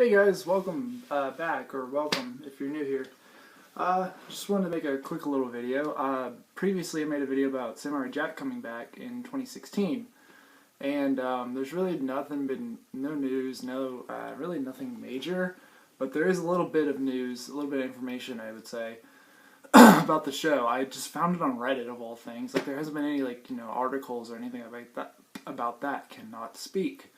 Hey guys, welcome back, or welcome if you're new here. Just wanted to make a quick little video. Previously I made a video about Samurai Jack coming back in 2016, and there's really no news, really nothing major, but there is a little bit of news, a little bit of information I would say, about the show. I just found it on Reddit of all things. Like there hasn't been any articles or anything about that. Cannot speak.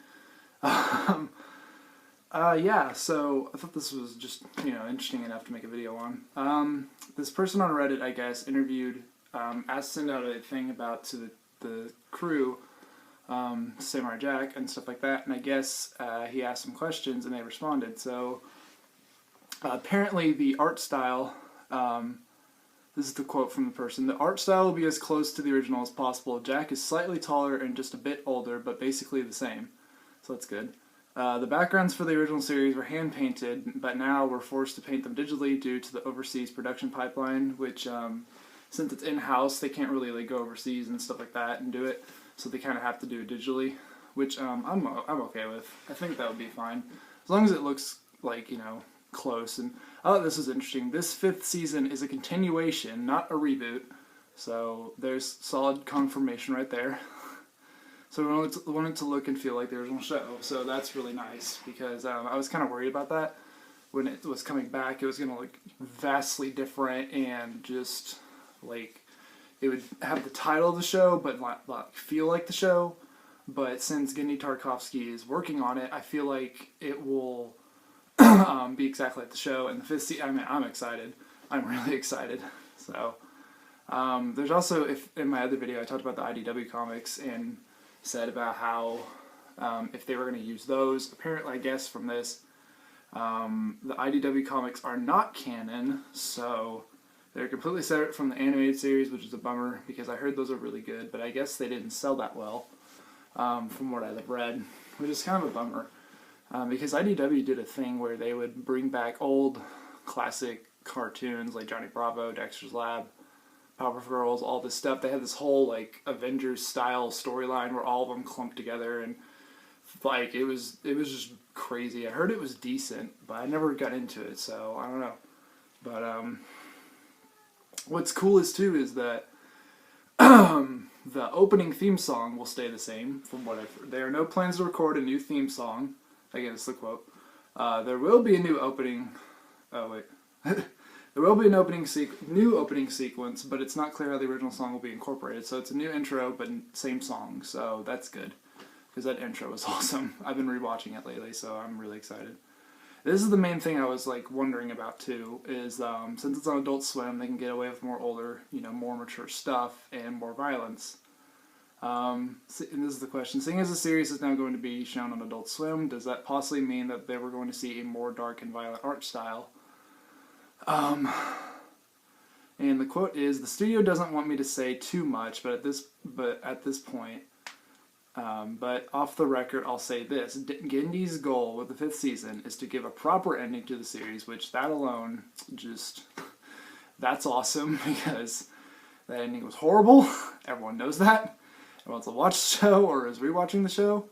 Yeah, so I thought this was just, interesting enough to make a video on. This person on Reddit, I guess, interviewed, asked send out a thing to the crew, Samurai Jack and stuff like that, and I guess he asked some questions and they responded. So apparently the art style, this is the quote from the person, "The art style will be as close to the original as possible. Jack is slightly taller and just a bit older, but basically the same." So that's good. The backgrounds for the original series were hand-painted, but now we're forced to paint them digitally due to the overseas production pipeline, which, since it's in-house, they can't really go overseas and stuff like that and do it, so they kind of have to do it digitally, which I'm okay with. I think that would be fine, as long as it looks, close. And I thought this was interesting. This 5th season is a continuation, not a reboot, so there's solid confirmation right there. So we wanted to look and feel like the original show, so that's really nice, because I was kind of worried about that. When it was coming back, it was going to look vastly different, and just, it would have the title of the show, but not feel like the show. But since Genndy Tartakovsky is working on it, I feel like it will be exactly like the show. And the 5th season, I'm excited. I'm really excited. So, there's also, in my other video, I talked about the IDW comics, and said about how if they were going to use those, apparently I guess from this, the IDW comics are not canon, so they're completely separate from the animated series, which is a bummer, because I heard those are really good, but I guess they didn't sell that well, from what I've read, which is kind of a bummer, because IDW did a thing where they would bring back old classic cartoons like Johnny Bravo, Dexter's Lab, Powerpuff Girls, all this stuff. They had this whole Avengers style storyline where all of them clumped together, and it was just crazy. I heard it was decent, but I never got into it, so I don't know. But what's cool is that the opening theme song will stay the same from what I've heard. There are no plans to record a new theme song. Again, it's the quote. There will be a new opening. Oh wait. There will be an new opening sequence, but it's not clear how the original song will be incorporated. So it's a new intro, but same song. So that's good, because that intro was awesome. I've been rewatching it lately, so I'm really excited. This is the main thing I was wondering about too. Is since it's on Adult Swim, they can get away with more older, more mature stuff and more violence. And this is the question: seeing as the series is now going to be shown on Adult Swim, does that possibly mean that they were going to see a more dark and violent art style? And the quote is, "The studio doesn't want me to say too much, but at this point, but off the record, I'll say this: Genndy's goal with the 5th season is to give a proper ending to the series, which that alone, that's awesome, because that ending was horrible. Everyone knows that. Everyone wants to watch the show or is rewatching the show.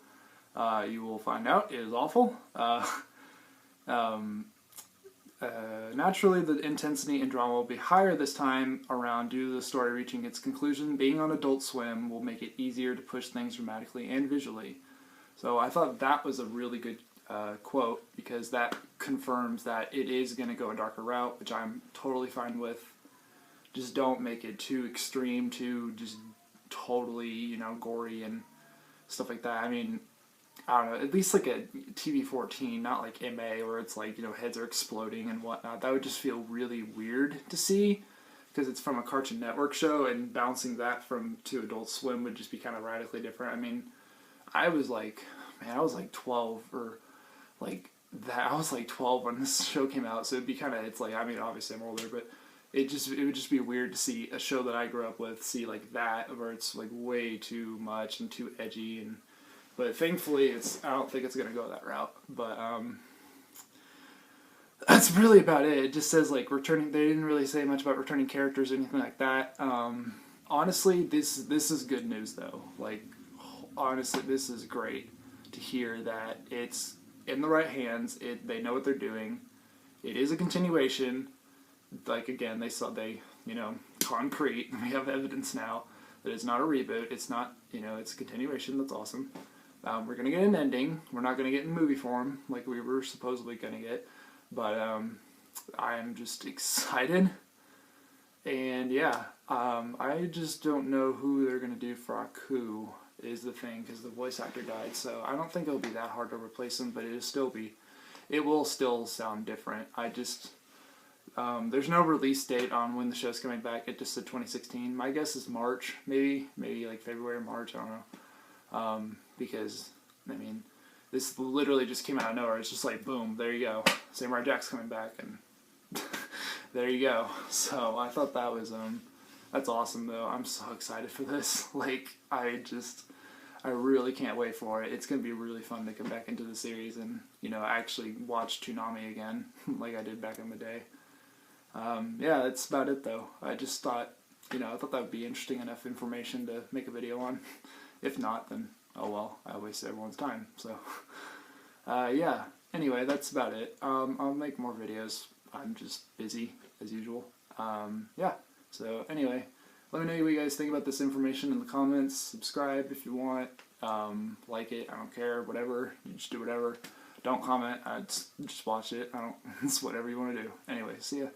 You will find out it is awful. Naturally, the intensity and drama will be higher this time around due to the story reaching its conclusion. Being on Adult Swim will make it easier to push things dramatically and visually." So I thought that was a really good quote, because that confirms that it is going to go a darker route, which I'm totally fine with. Just don't make it too extreme, too just totally, gory and stuff like that. I mean, I don't know, at least a TV-14, not like MA, where it's heads are exploding and whatnot. That would just feel really weird to see, because it's from a Cartoon Network show, and bouncing that to Adult Swim would just be kind of radically different. I mean, I was 12, or I was 12 when this show came out, so it'd be kind of, obviously I'm older, but it would just be weird to see a show that I grew up with, see that, where it's way too much and too edgy. But thankfully, I don't think it's going to go that route. But that's really about it. It just says returning. They didn't really say much about returning characters or anything like that. Honestly, this is good news though. Honestly, this is great to hear that in the right hands. They know what they're doing. It is a continuation. Like, again, concrete. We have evidence now that it's not a reboot. It's not, it's a continuation. That's awesome. We're going to get an ending. We're not going to get in movie form like we were supposedly going to get. But I'm just excited. And yeah, I just don't know who they're going to do for Aku is the thing, because the voice actor died. So I don't think it'll be that hard to replace him, but it will still sound different. There's no release date on when the show's coming back. It just said 2016. My guess is March, maybe like February or March. I don't know. Because, this literally just came out of nowhere. It's just like, boom, there you go. Samurai Jack's coming back, and there you go. So I thought that was, that's awesome, though. I'm so excited for this. I really can't wait for it. It's going to be really fun to come back into the series and, actually watch Toonami again, like I did back in the day. Yeah, that's about it, though. I just thought, I thought that would be interesting enough information to make a video on. If not, then, oh well, I wasted everyone's time. So, yeah. Anyway, that's about it. I'll make more videos. I'm just busy, as usual. Yeah. So, anyway, let me know what you guys think about this information in the comments. Subscribe if you want. Like it. I don't care. Whatever. You just do whatever. Don't comment. Just watch it. It's whatever you want to do. Anyway, see ya.